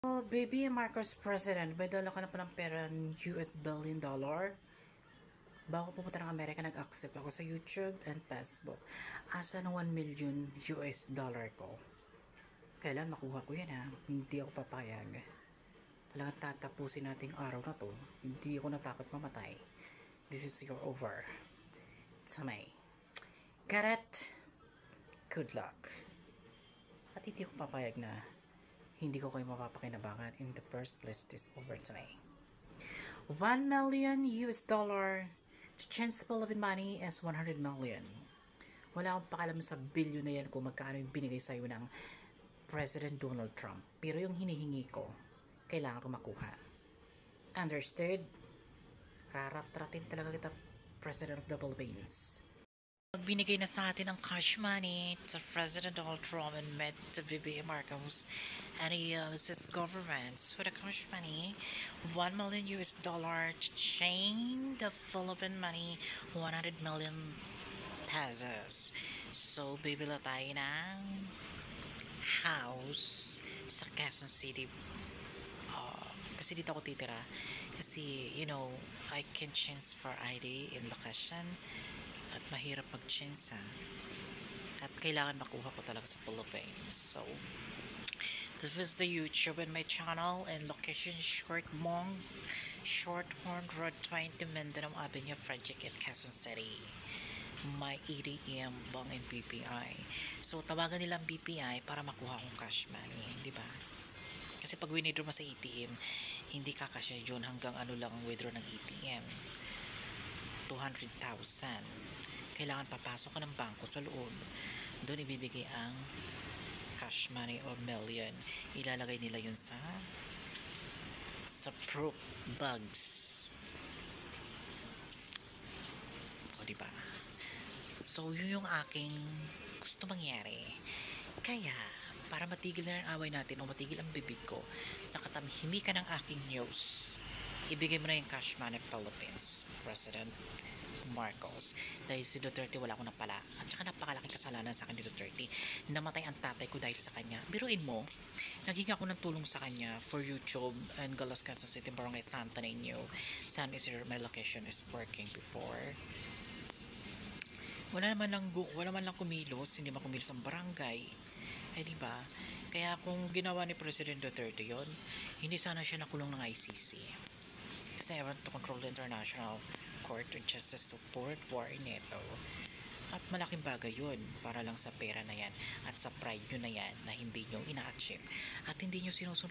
Oh, baby Marcos President, may dala ka na pa ng pera ng US billion dollar. Bago pumunta ng Amerika, nag-accept ako sa YouTube and Facebook. Asa ng 1 million US dollar ko? Kailan makuha ko yan ha? Hindi ako papayag. Talagang tatapusin nating araw na to. Hindi ako natakot mamatay. This is your over. Samay. Got it? Good luck. At hindi ako papayag na hindi ko kayo mapapakinabangan in the first place this over today. 1 million US dollar. The chance of money is 100 million. Wala akong pakalam sa billion na yan kung magkano yung binigay sa'yo ng President Donald Trump. Pero yung hinihingi ko, kailangan ko makuha. Understood? Rarat-ratin talaga kita, President of the Philippines. Pag binigay na sa atin ang cash money to President Donald Trump and met to BBM Marcos and he his governments for the cash money, 1 million US dollar to change the Philippine money, 100 million pesos. So, bibila tayo ng house sa Quezon City. Kasi dito ako titira. Kasi, I can change for ID in location. At mahirap mag-change at kailangan makuha ko talaga sa Philippines. So, to visit the YouTube and my channel and location Short Horn Road 20 Mindanao Avenue, Frederick in Quezon City. My ATM, Bang and BPI. So, tawagan nilang BPI para makuha akong cash money, di ba? Kasi pag withdraw mo sa ATM, hindi kakasya yun hanggang lang ang withdraw ng ATM. 200,000. Kailangan papasok ka ng bangko sa loob. Doon ibibigay ang cash money or million. Ilalagay nila yun sa proof bags. O, diba? So, yun yung aking gusto mangyari. Kaya, para matigil na ang away natin o matigil ang bibig ko sa katamhimikan ng aking news, ibigay mo na yung cash money Philippines, President Marcos. Dahil si Duterte wala akong napala. At saka napakalaking kasalanan sa akin ni Duterte. Namatay ang tatay ko dahil sa kanya. Biruin mo, naging ako ng tulong sa kanya for YouTube and Galas, Quezon City, Barangay Santa Niño. San Isidro, my location is working before. Wala man lang kumilos, hindi makumilos ang barangay. Eh, diba? Kaya kung ginawa ni President Duterte yon, hindi sana siya nakulong ng ICC. Kasi I want to control the international court of justice support war in NATO. At malaking bagay yun para lang sa pera na yan at sa pride nyo na yan na hindi nyo ina-achieve at hindi nyo sinusunod